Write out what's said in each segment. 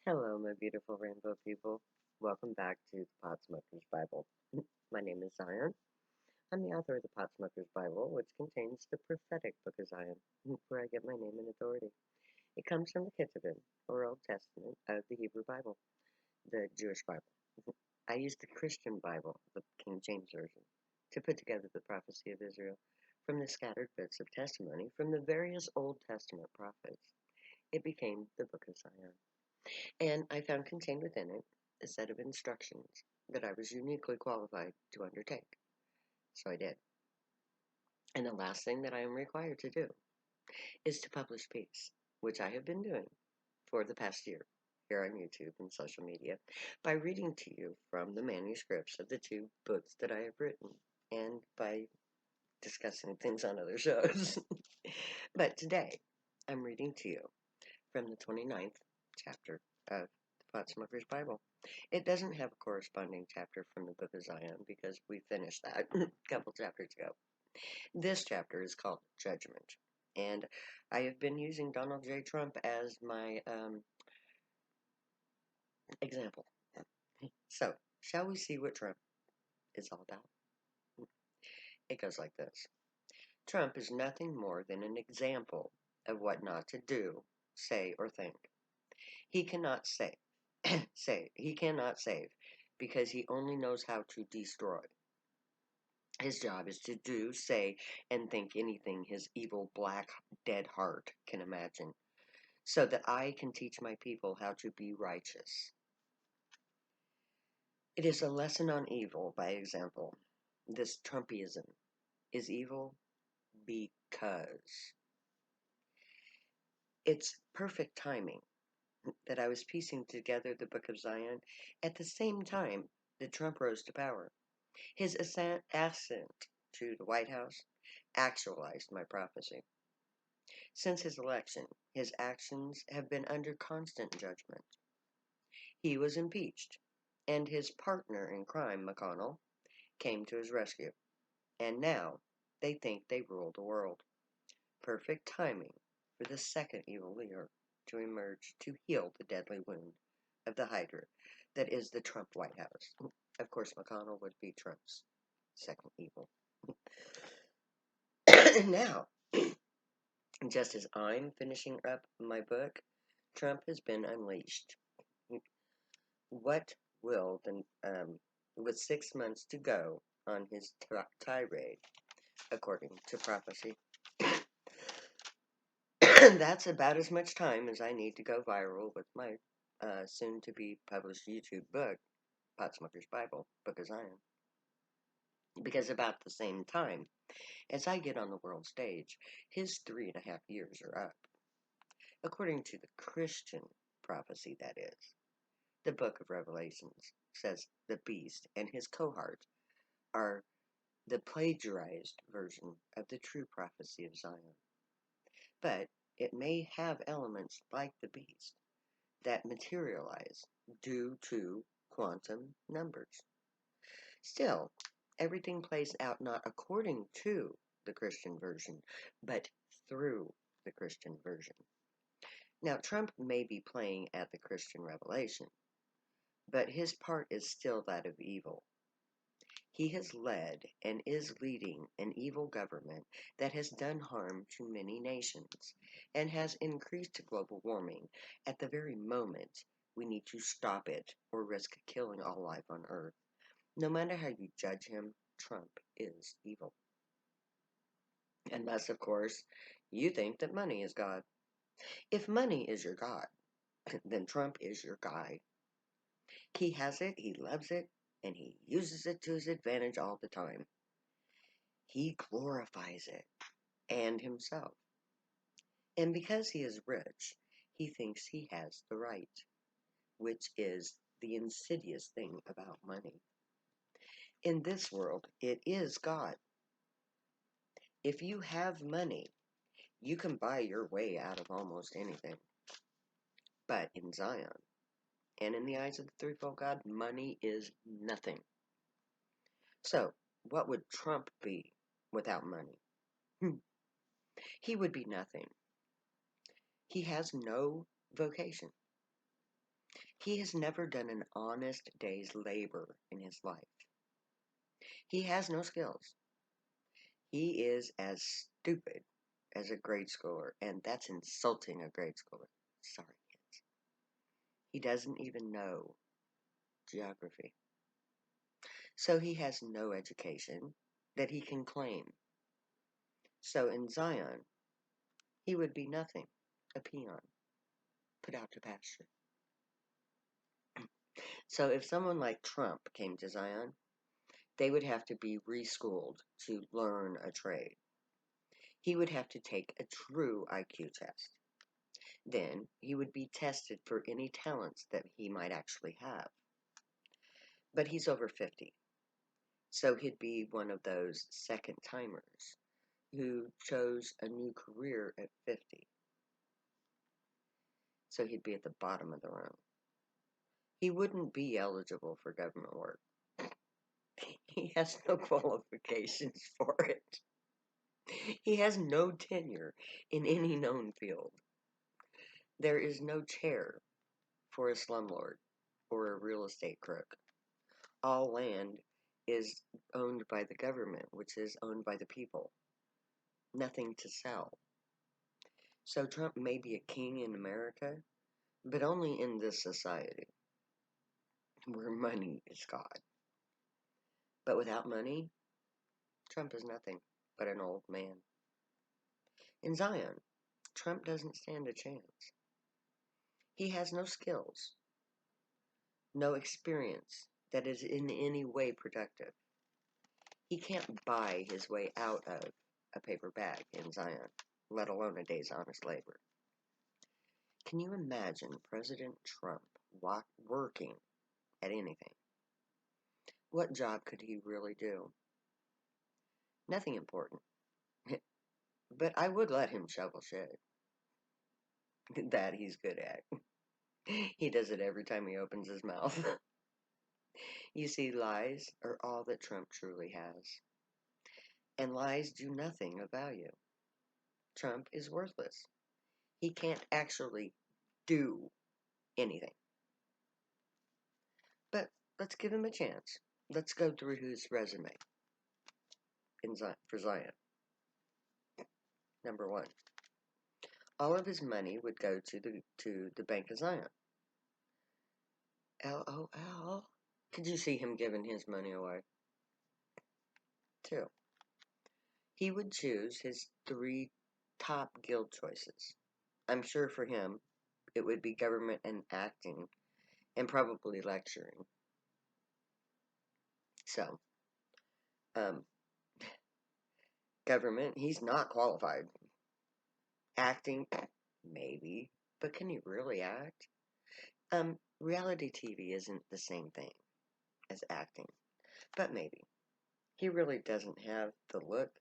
Hello, my beautiful rainbow people. Welcome back to the Pot Smoker's Bible. My name is Zion. I'm the author of the Pot Smoker's Bible, which contains the prophetic book of Zion, where I get my name and authority. It comes from the Ketuvim, or Old Testament, of the Hebrew Bible, the Jewish Bible. I use the Christian Bible, the King James Version, to put together the prophecy of Israel from the scattered bits of testimony from the various Old Testament prophets. It became the Book of Zion. And I found contained within it a set of instructions that I was uniquely qualified to undertake. So I did. And the last thing that I am required to do is to publish peace, which I have been doing for the past year here on YouTube and social media by reading to you from the manuscripts of the two books that I have written and by discussing things on other shows. But today, I'm reading to you from the 29th chapter of the Potsmoker's Bible. It doesn't have a corresponding chapter from the Book of Zion because we finished that a couple chapters ago. This chapter is called Judgment, and I have been using Donald J. Trump as my example. So, shall we see what Trump is all about? It goes like this. Trump is nothing more than an example of what not to do, say, or think. He cannot he cannot save because he only knows how to destroy. His job is to do, say, and think anything his evil, black, dead heart can imagine, so that I can teach my people how to be righteous. It is a lesson on evil by example. This Trumpism is evil because it's perfect timing that I was piecing together the Book of Zion at the same time that Trump rose to power. His ascent to the White House actualized my prophecy. Since his election, his actions have been under constant judgment. He was impeached, and his partner in crime, McConnell, came to his rescue. And now they think they rule the world. Perfect timing for the second evil leader to emerge to heal the deadly wound of the Hydra that is the Trump White House. Of course, McConnell would be Trump's second evil. Now, just as I'm finishing up my book, Trump has been unleashed. What will the with 6 months to go on his tirade, according to prophecy? That's about as much time as I need to go viral with my soon-to-be published YouTube book, Potsmoker's Bible, Book of Zion. Because about the same time as I get on the world stage, his 3.5 years are up. According to the Christian prophecy, that is. The book of Revelations says the beast and his cohort are the plagiarized version of the true prophecy of Zion. But it may have elements like the beast that materialize due to quantum numbers. Still, everything plays out not according to the Christian version, but through the Christian version. Now, Trump may be playing at the Christian revelation, but his part is still that of evil. He has led and is leading an evil government that has done harm to many nations and has increased global warming at the very moment we need to stop it or risk killing all life on Earth. No matter how you judge him, Trump is evil. Unless, of course, you think that money is God. If money is your God, then Trump is your guy. He has it, he loves it, and he uses it to his advantage all the time. He glorifies it and himself. And because he is rich, he thinks he has the right, which is the insidious thing about money. In this world, it is God. If you have money, you can buy your way out of almost anything. But in Zion, and in the eyes of the threefold God, money is nothing. So, what would Trump be without money? He would be nothing. He has no vocation. He has never done an honest day's labor in his life. He has no skills. He is as stupid as a grade schooler, and that's insulting a grade schooler. Sorry, kids. He doesn't even know geography. So he has no education that he can claim. So in Zion, he would be nothing, a peon, put out to pasture. So if someone like Trump came to Zion, they would have to be reschooled to learn a trade. He would have to take a true IQ test. Then he would be tested for any talents that he might actually have. But he's over 50, so he'd be one of those second timers who chose a new career at 50. So he'd be at the bottom of the rung. He wouldn't be eligible for government work. He has no qualifications for it. He has no tenure in any known field. There is no chair for a slumlord or a real estate crook. All land is owned by the government, which is owned by the people. Nothing to sell. So Trump may be a king in America, but only in this society where money is God. But without money, Trump is nothing but an old man. In Zion, Trump doesn't stand a chance. He has no skills, no experience that is in any way productive. He can't buy his way out of a paper bag in Zion, let alone a day's honest labor. Can you imagine President Trump working at anything? What job could he really do? Nothing important. But I would let him shovel shit. That he's good at. He does it every time he opens his mouth. You see, lies are all that Trump truly has. And lies do nothing of value. Trump is worthless. He can't actually do anything. But let's give him a chance. Let's go through his resume for Zion. Number one, all of his money would go to the Bank of Zion. LOL. Could you see him giving his money away? Two, he would choose his 3 top guild choices. I'm sure for him, it would be government and acting, and probably lecturing. So, um, government, he's not qualified. Acting, maybe, but can he really act? Reality TV isn't the same thing as acting, but maybe. He really doesn't have the look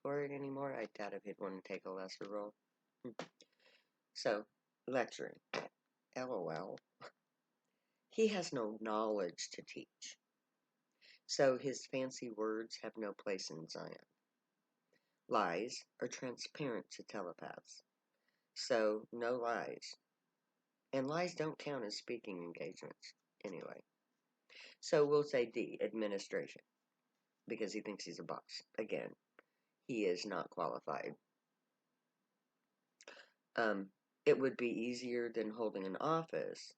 for it anymore. I doubt if he'd want to take a lesser role. So, lecturing. LOL. He has no knowledge to teach. So his fancy words have no place in Zion. Lies are transparent to telepaths. So, no lies. And lies don't count as speaking engagements, anyway. So we'll say D, administration, because he thinks he's a boss. Again, he is not qualified. It would be easier than holding an office,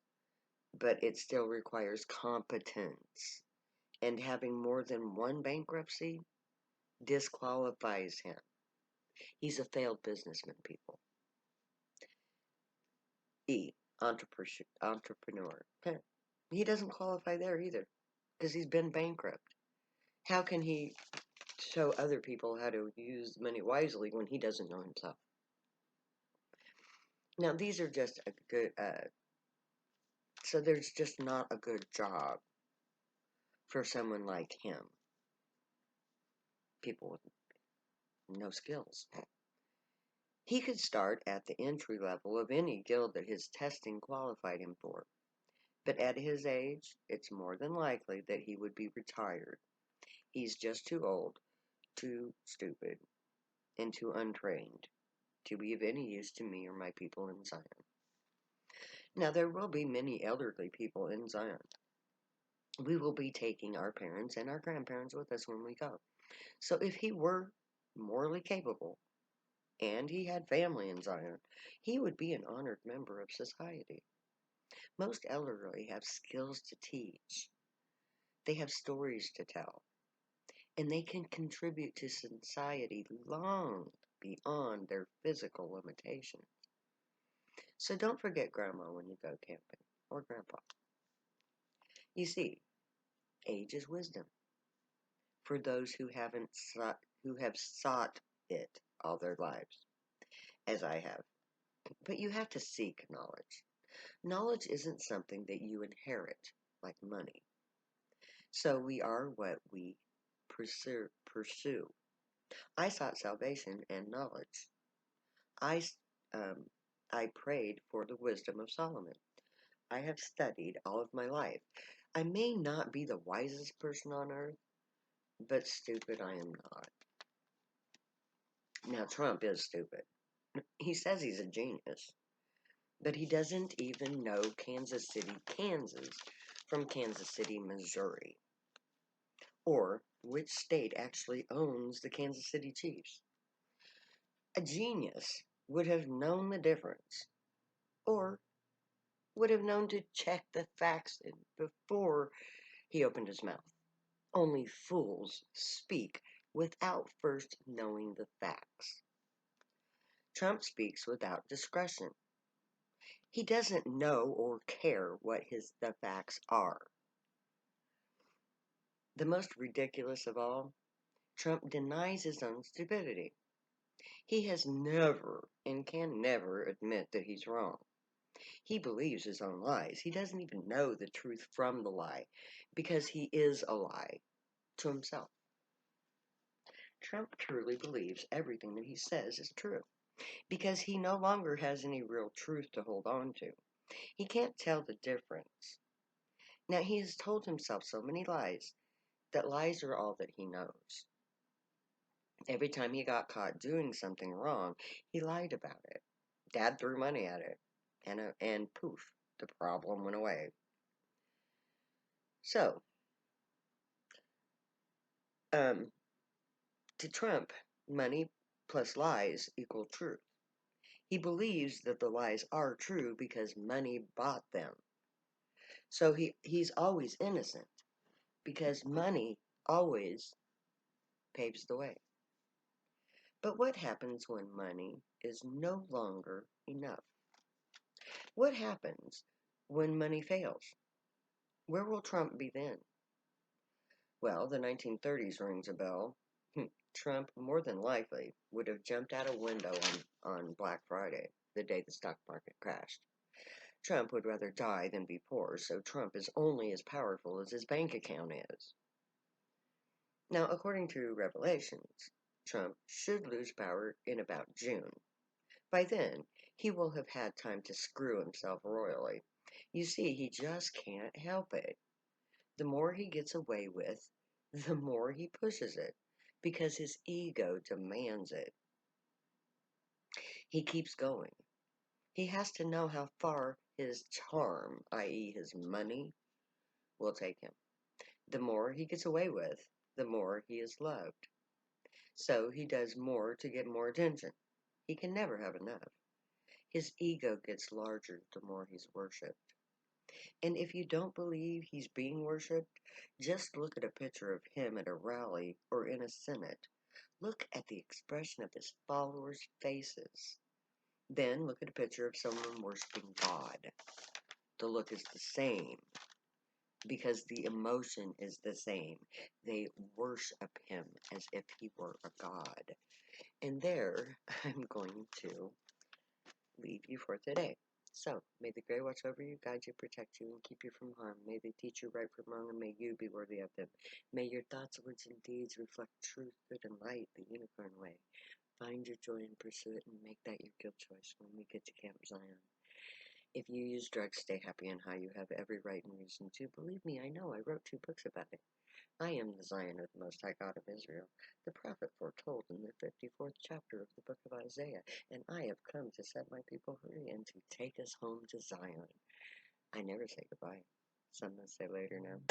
but it still requires competence. And having more than one bankruptcy disqualifies him. He's a failed businessman, people. E, entrepreneur. He doesn't qualify there either, because he's been bankrupt. How can he show other people how to use money wisely when he doesn't know himself? Now, these are just a good, so there's just not a good job for someone like him. People with no skills. He could start at the entry level of any guild that his testing qualified him for. But at his age, it's more than likely that he would be retired. He's just too old, too stupid, and too untrained to be of any use to me or my people in Zion. Now, there will be many elderly people in Zion. We will be taking our parents and our grandparents with us when we go. So, if he were morally capable and he had family in Zion, he would be an honored member of society. Most elderly have skills to teach, they have stories to tell, and they can contribute to society long beyond their physical limitations. So don't forget Grandma when you go camping, or Grandpa. You see, age is wisdom for those who have sought it all their lives, as I have. But you have to seek knowledge. Knowledge isn't something that you inherit like money. So we are what we pursue. I sought salvation and knowledge. I, um, I prayed for the wisdom of Solomon. I have studied all of my life. I may not be the wisest person on earth, but stupid I am not. Now, Trump is stupid. He says he's a genius, but he doesn't even know Kansas City, Kansas from Kansas City, Missouri, or which state actually owns the Kansas City Chiefs. A genius would have known the difference, or would have known to check the facts before he opened his mouth. Only fools speak without first knowing the facts. Trump speaks without discretion. He doesn't know or care what the facts are. The most ridiculous of all, Trump denies his own stupidity. He has never and can never admit that he's wrong. He believes his own lies. He doesn't even know the truth from the lie because he is a lie to himself. Trump truly believes everything that he says is true because he no longer has any real truth to hold on to. He can't tell the difference. Now, he has told himself so many lies that lies are all that he knows. Every time he got caught doing something wrong, he lied about it. Dad threw money at it, and poof, the problem went away. So, to Trump, money plus lies equal truth. He believes that the lies are true because money bought them. So he's always innocent because money always paves the way. But what happens when money is no longer enough? What happens when money fails? Where will Trump be then? Well, the 1930s rings a bell. Trump, more than likely, would have jumped out a window on Black Friday, the day the stock market crashed. Trump would rather die than be poor, so Trump is only as powerful as his bank account is. Now, according to Revelations, Trump should lose power in about June. By then, he will have had time to screw himself royally. You see, he just can't help it. The more he gets away with, the more he pushes it, because his ego demands it. He keeps going. He has to know how far his charm, i.e., his money, will take him. The more he gets away with, the more he is loved. So he does more to get more attention. He can never have enough. His ego gets larger the more he's worshipped. And if you don't believe he's being worshipped, just look at a picture of him at a rally or in a senate. Look at the expression of his followers' faces. Then look at a picture of someone worshiping God. The look is the same because the emotion is the same. They worship him as if he were a god. And there, I'm going to leave you for today. So, may the Grey watch over you, guide you, protect you, and keep you from harm. May they teach you right from wrong, and may you be worthy of them. May your thoughts, words, and deeds reflect truth, good, and light, the unicorn way. Find your joy and pursue it, and make that your guilt choice when we get to Camp Zion. If you use drugs, stay happy and high. You have every right and reason to. Believe me, I know. I wrote 2 books about it. I am the Zion of the Most High God of Israel, the prophet foretold in the 54th chapter of the book of Isaiah, and I have come to set my people free and to take us home to Zion. I never say goodbye. Some must say later now.